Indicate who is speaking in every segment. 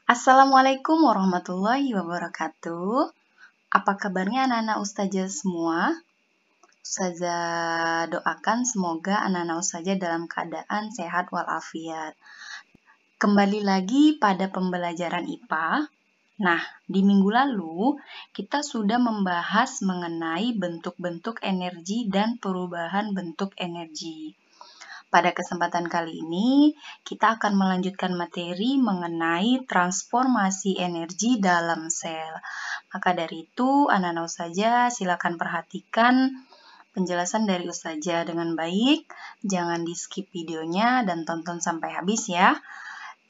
Speaker 1: Assalamualaikum warahmatullahi wabarakatuh. Apa kabarnya anak-anak ustazah semua? Ustazah doakan semoga anak-anak ustazah dalam keadaan sehat walafiat. Kembali lagi pada pembelajaran IPA. Nah, di minggu lalu kita sudah membahas mengenai bentuk-bentuk energi dan perubahan bentuk energi. Pada kesempatan kali ini, kita akan melanjutkan materi mengenai transformasi energi dalam sel. Maka dari itu, anak-anak ustazah silakan perhatikan penjelasan dari ustazah dengan baik. Jangan di-skip videonya dan tonton sampai habis ya.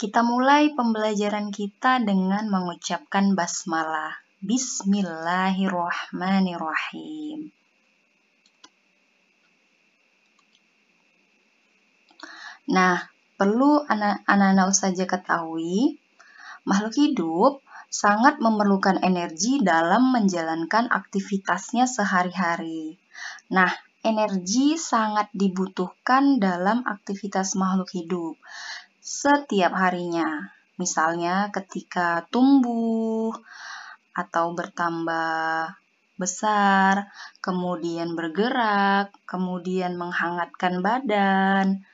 Speaker 1: Kita mulai pembelajaran kita dengan mengucapkan basmalah. Bismillahirrahmanirrahim. Nah, perlu anak-anak ustazah ketahui, makhluk hidup sangat memerlukan energi dalam menjalankan aktivitasnya sehari-hari. Nah, energi sangat dibutuhkan dalam aktivitas makhluk hidup setiap harinya. Misalnya ketika tumbuh atau bertambah besar, kemudian bergerak, kemudian menghangatkan badan,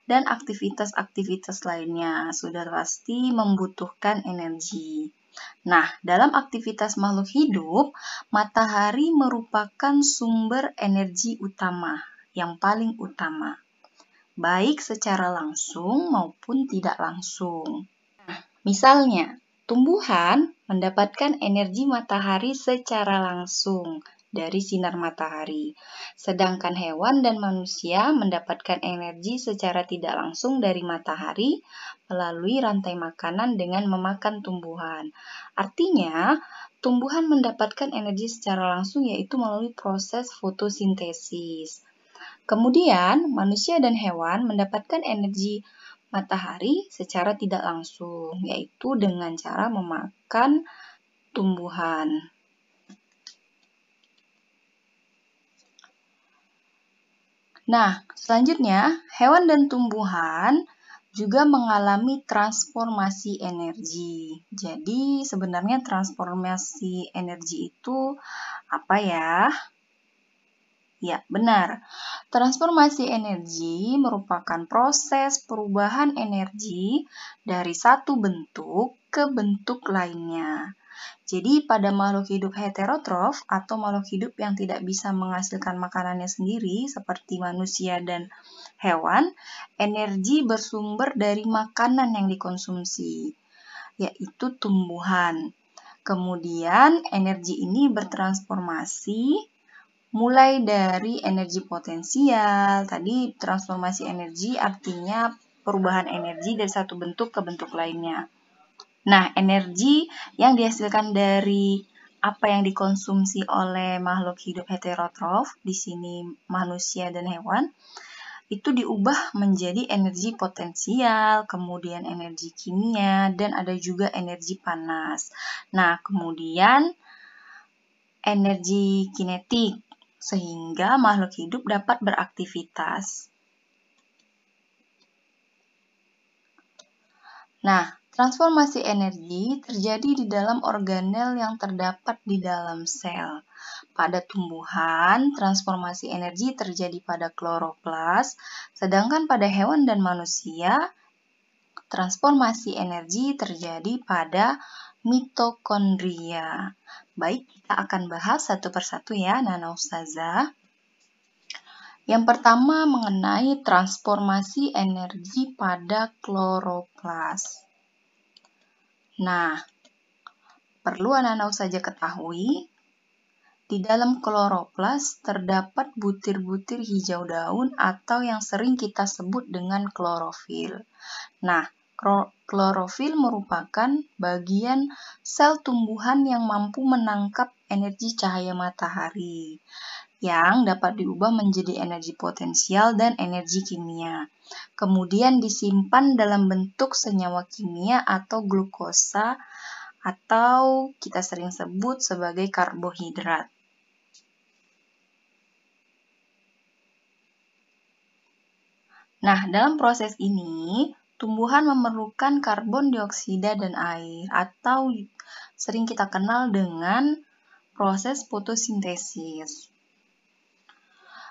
Speaker 1: dan aktivitas-aktivitas lainnya sudah pasti membutuhkan energi. Nah, dalam aktivitas makhluk hidup, matahari merupakan sumber energi utama, yang paling utama, baik secara langsung maupun tidak langsung. Misalnya, tumbuhan mendapatkan energi matahari secara langsung dari sinar matahari, sedangkan hewan dan manusia mendapatkan energi secara tidak langsung dari matahari melalui rantai makanan dengan memakan tumbuhan. Artinya, tumbuhan mendapatkan energi secara langsung yaitu melalui proses fotosintesis. Kemudian, manusia dan hewan mendapatkan energi matahari secara tidak langsung, yaitu dengan cara memakan tumbuhan. Nah, selanjutnya, hewan dan tumbuhan juga mengalami transformasi energi. Jadi, sebenarnya transformasi energi itu apa ya? Ya, benar. Transformasi energi merupakan proses perubahan energi dari satu bentuk ke bentuk lainnya. Jadi, pada makhluk hidup heterotrof atau makhluk hidup yang tidak bisa menghasilkan makanannya sendiri, seperti manusia dan hewan, energi bersumber dari makanan yang dikonsumsi, yaitu tumbuhan. Kemudian, energi ini bertransformasi mulai dari energi potensial. Tadi transformasi energi artinya perubahan energi dari satu bentuk ke bentuk lainnya. Nah, energi yang dihasilkan dari apa yang dikonsumsi oleh makhluk hidup heterotrof, di sini manusia dan hewan, itu diubah menjadi energi potensial, kemudian energi kimia, dan ada juga energi panas. Nah, kemudian energi kinetik, sehingga makhluk hidup dapat beraktivitas. Nah, transformasi energi terjadi di dalam organel yang terdapat di dalam sel. Pada tumbuhan, transformasi energi terjadi pada kloroplas, sedangkan pada hewan dan manusia, transformasi energi terjadi pada mitokondria. Baik, kita akan bahas satu persatu ya, Nana Ustazah. Yang pertama mengenai transformasi energi pada kloroplas. Nah, perlu anak-anak ustazah ketahui, di dalam kloroplas terdapat butir-butir hijau daun atau yang sering kita sebut dengan klorofil. Nah, klorofil merupakan bagian sel tumbuhan yang mampu menangkap energi cahaya matahari yang dapat diubah menjadi energi potensial dan energi kimia. Kemudian disimpan dalam bentuk senyawa kimia atau glukosa atau kita sering sebut sebagai karbohidrat. Nah, dalam proses ini, tumbuhan memerlukan karbon dioksida dan air, atau sering kita kenal dengan proses fotosintesis.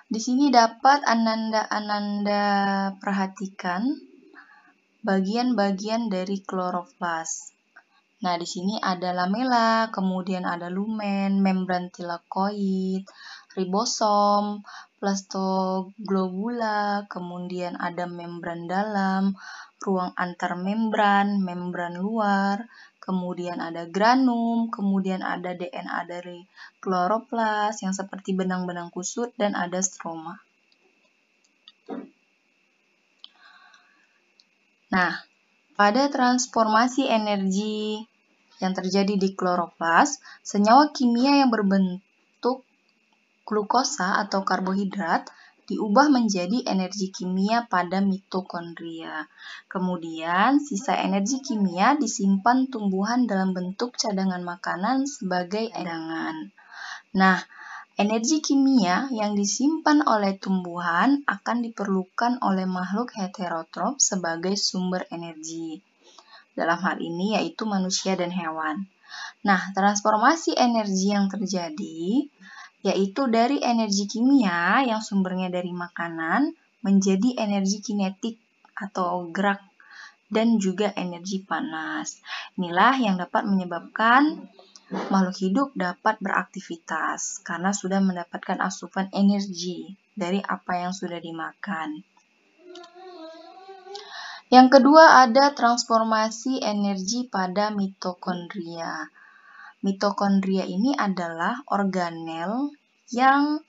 Speaker 1: Di sini dapat Ananda perhatikan bagian-bagian dari kloroflas. Nah, di sini ada lamela, kemudian ada lumen, membran tilakoid, ribosom, plastoglobula, kemudian ada membran dalam, ruang antar membran, membran luar, kemudian ada granum, kemudian ada DNA dari kloroplas yang seperti benang-benang kusut, dan ada stroma. Nah, pada transformasi energi yang terjadi di kloroplas, senyawa kimia yang berbentuk glukosa atau karbohidrat diubah menjadi energi kimia pada mitokondria. Kemudian, sisa energi kimia disimpan tumbuhan dalam bentuk cadangan makanan sebagai cadangan. Nah, energi kimia yang disimpan oleh tumbuhan akan diperlukan oleh makhluk heterotrof sebagai sumber energi. Dalam hal ini yaitu manusia dan hewan. Nah, transformasi energi yang terjadi yaitu dari energi kimia yang sumbernya dari makanan menjadi energi kinetik atau gerak dan juga energi panas. Inilah yang dapat menyebabkan makhluk hidup dapat beraktivitas karena sudah mendapatkan asupan energi dari apa yang sudah dimakan. Yang kedua ada transformasi energi pada mitokondria. Mitokondria ini adalah organel yang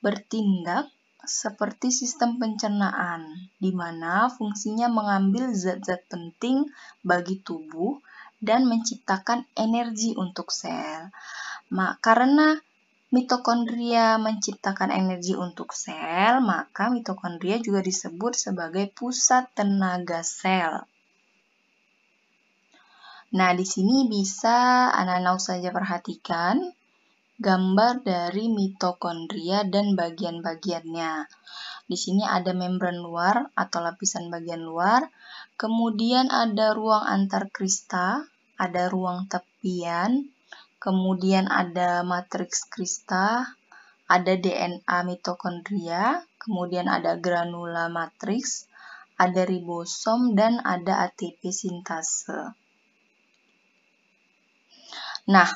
Speaker 1: bertindak seperti sistem pencernaan, di mana fungsinya mengambil zat-zat penting bagi tubuh dan menciptakan energi untuk sel. Karena mitokondria menciptakan energi untuk sel, maka mitokondria juga disebut sebagai pusat tenaga sel. Nah, di sini bisa anak-anak saja perhatikan gambar dari mitokondria dan bagian-bagiannya. Di sini ada membran luar atau lapisan bagian luar, kemudian ada ruang antar krista, ada ruang tepian, kemudian ada matriks krista, ada DNA mitokondria, kemudian ada granula matriks, ada ribosom, dan ada ATP sintase. Nah,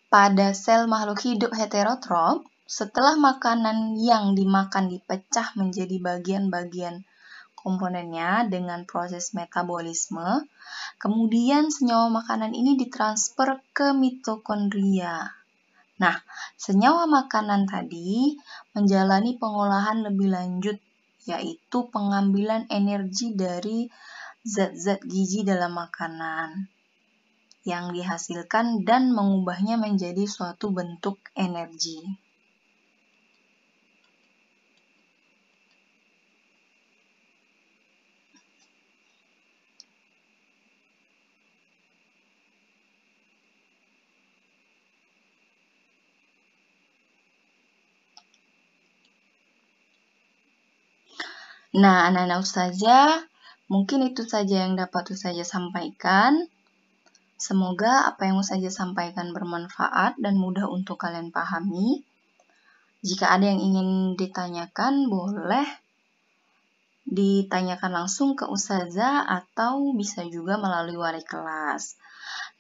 Speaker 1: pada sel makhluk hidup heterotrof, setelah makanan yang dimakan dipecah menjadi bagian-bagian komponennya dengan proses metabolisme, kemudian senyawa makanan ini ditransfer ke mitokondria. Nah, senyawa makanan tadi menjalani pengolahan lebih lanjut, yaitu pengambilan energi dari zat-zat gizi dalam makanan yang dihasilkan dan mengubahnya menjadi suatu bentuk energi. Nah, anak-anak ustazah, mungkin itu saja yang dapat ustazah sampaikan. Semoga apa yang ustazah sampaikan bermanfaat dan mudah untuk kalian pahami. Jika ada yang ingin ditanyakan, boleh ditanyakan langsung ke ustazah atau bisa juga melalui wali kelas.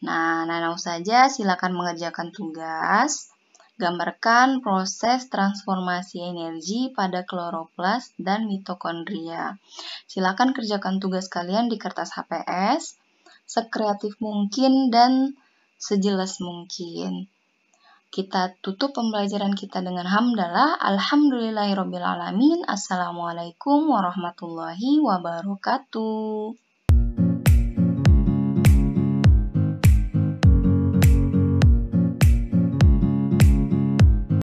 Speaker 1: Nah, anak-anak ustazah silakan mengerjakan tugas. Gambarkan proses transformasi energi pada kloroplas dan mitokondria. Silakan kerjakan tugas kalian di kertas HPS, sekreatif mungkin dan sejelas mungkin. Kita tutup pembelajaran kita dengan hamdalah. Alhamdulillahirrabbilalamin. Assalamualaikum warahmatullahi wabarakatuh.